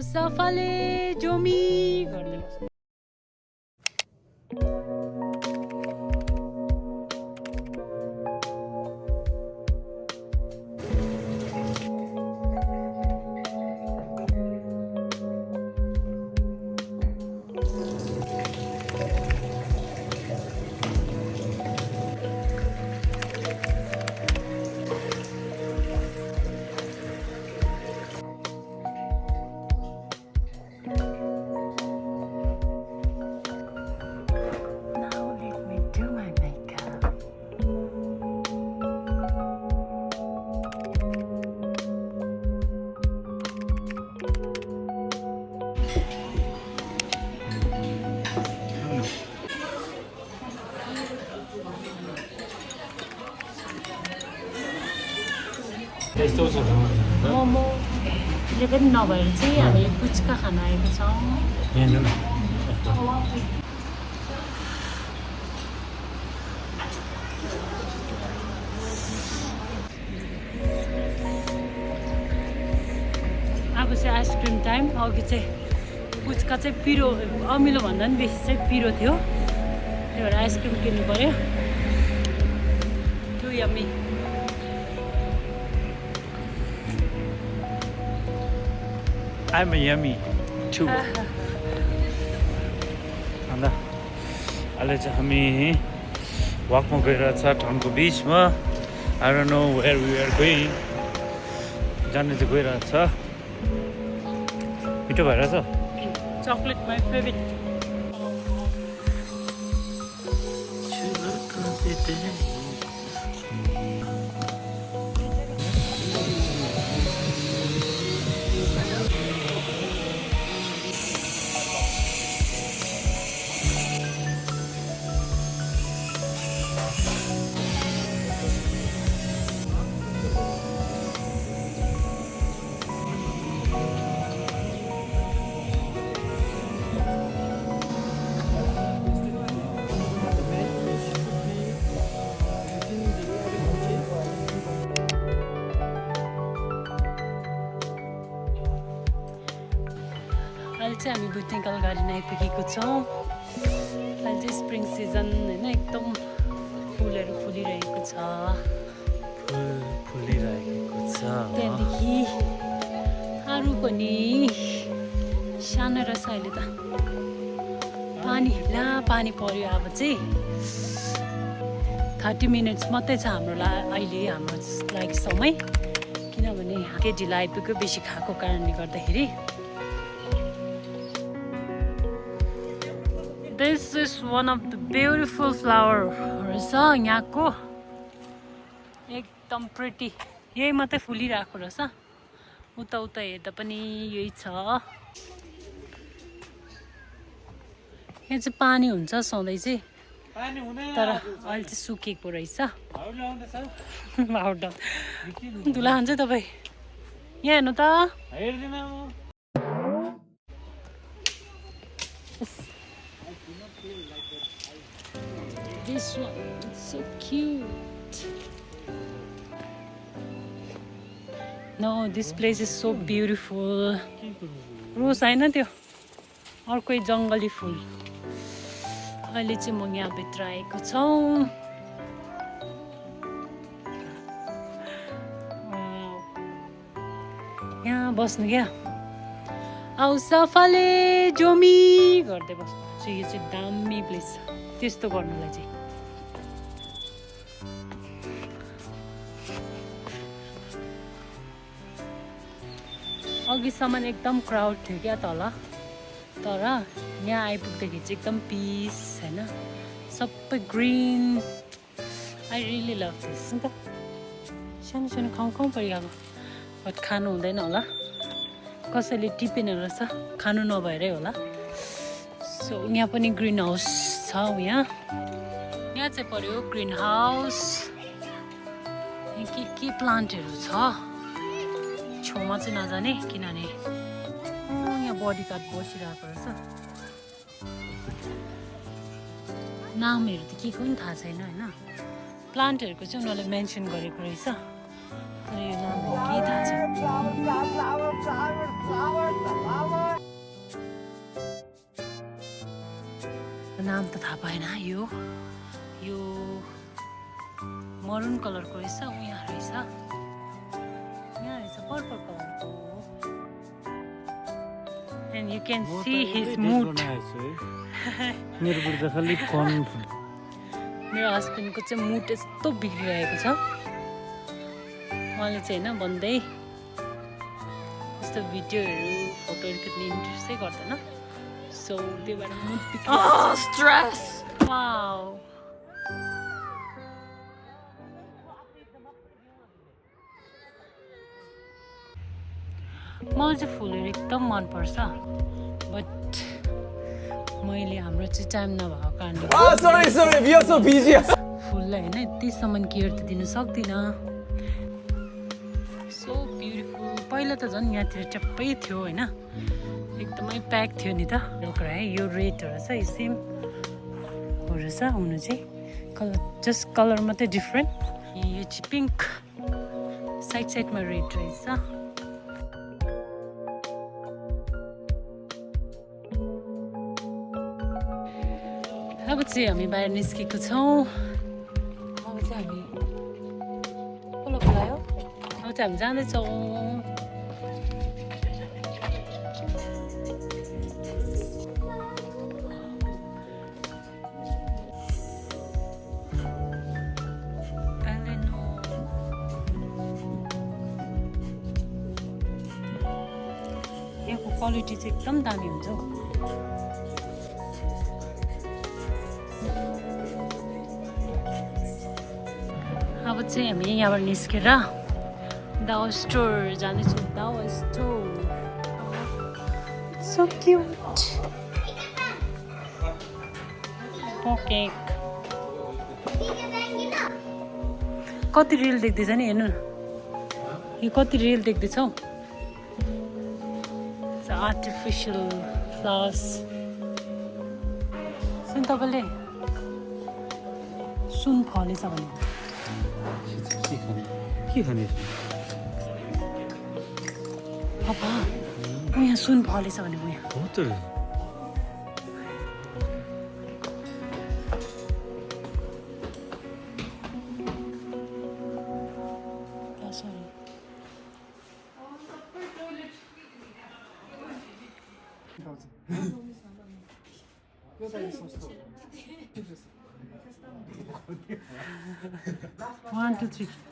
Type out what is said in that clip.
सफाले जोमी गर्दै बस्नु। मोमोले पनि नभएर चाहिँ हामी पुच्का खान आएको छौँ। अब चाहिँ आइसक्रिम टाइम। अघि चाहिँ पुच्का चाहिँ पिरो अमिलो भन्दा पनि बेसी चाहिँ पिरो थियो, त्यही भएर आइसक्रिम किन्नु पर्यो। Too yummy. I'm a yummy too. अन्त अहिले चाहिँ हामी वाकमा गइरहेको छ टाउनको बिचमा। I don't know where we are going. जाने चाहिँ गइरहेको छ। मिठो भइरहेछ। Chocolate my favourite. अहिले चाहिँ हामी बोटानिकल गार्डन आइपुगेको छौँ। अहिले चाहिँ स्प्रिङ सिजन होइन, एकदम फुलहरू फुलिरहेको छ। त्यहाँदेखि अरू पनि सानो रहेछ। अहिले त पानी पर्यो। अब चाहिँ 30 मिनट्स मात्रै छ हाम्रो अहिले हाम्रो लागि समय, किनभने ढिलो आइपुग्यो बेसी खाएको कारणले गर्दाखेरि। This is one of the beautiful flower रहेछ यहाँको, एकदम प्रिटी। यही मात्रै फुलिरहेको रहेछ, उता हेर्दा पनि यही छ। यहाँ चाहिँ पानी हुन्छ सधैँ चाहिँ, तर अहिले चाहिँ सुकेको रहेछ। धुला खान्छ तपाईँ यहाँ हेर्नु त। This one, it's so cute. No, this place is so beautiful. रोज होइन त्यो अर्कै जङ्गली फुल। अहिले चाहिँ म यहाँ भित्र आएको छौँ। यहाँ बस्नु क्या, आउ सफाले जोमी गर्दै बस्नु चाहिँ। यो चाहिँ दामी प्लेस छ त्यस्तो गर्नुलाई चाहिँ। अघिसम्म एकदम क्राउड थियो क्या तल, तर यहाँ आइपुग्दाखेरि चाहिँ एकदम पिस होइन, सबै green. I really love this. अन्त सानो खाउँ परिगएको, बट खानु हुँदैन होला, कसैले टिपेन रहेछ, खानु नभएरै होला। सो यहाँ पनि ग्रिन हाउस छ। यहाँ चाहिँ पर्यो ग्रिन हाउस। यहाँ के प्लान्टहरू छ, छेउमा चाहिँ नजाने, किनभने यहाँ बडी गार्ड बसिरहेको रहेछ। नामहरू त के को पनि थाहा छैन होइन, प्लान्टहरूको चाहिँ उनीहरूले मेन्सन गरेको रहेछ। तर यो नाम के थाहा छैन नाम त थाहा पाएन यो मरुन कलरको रहेछ यहाँ रहेछ पर्पल कलरको and you can see his mood मेरो बुढी खाली फोन मेरो हस्बेन्डको चाहिँ मुड यस्तो बिग्रिरहेको छ उहाँले चाहिँ होइन भन्दै यस्तो भिडियोहरू फोटोहरू खिच्ने इन्ट्रेस्टै गर्दैन सो त्यही भएर मुड बिग्रिरहेको स्ट्रेस वाउ मलाई चाहिँ फुलहरू एकदम मनपर्छ बट मैले हाम्रो चाहिँ टाइम नभएको कारणले फुललाई होइन यतिसम्म केयर त दिन सक्दिनँ सो ब्युटिफुल पहिला त झन् यहाँतिर चप्पै थियो होइन एकदमै प्याक थियो नि त एउटा है यो रेडहरू छ यो सेम रहेछ हुनु चाहिँ कलर जस्ट कलर मात्रै डिफ्रेन्ट यो चाहिँ पिङ्क साइडमा रेड रहेछ अब चाहिँ हामी बाहिर निस्केको छौँ अब चाहिँ हामी कसले बोलायो अब चाहिँ हामी जाँदैछौँ यहाँको क्वालिटी चाहिँ एकदम दामी हुन्छ हौ अब चाहिँ हामी यहाँबाट निस्केर दावा स्टोर जाँदैछौँ दावा स्टोर सो क्युट केक कति रियल देख्दैछ नि हेर्नु यो कति रियल देख्दैछौ आर्टिफिसियल फ्लावर्स सुन तपाईँले सुन फलेछ भने के खाने पापा उहाँ सुन फलेछ भने उहाँ हो त One, two, three.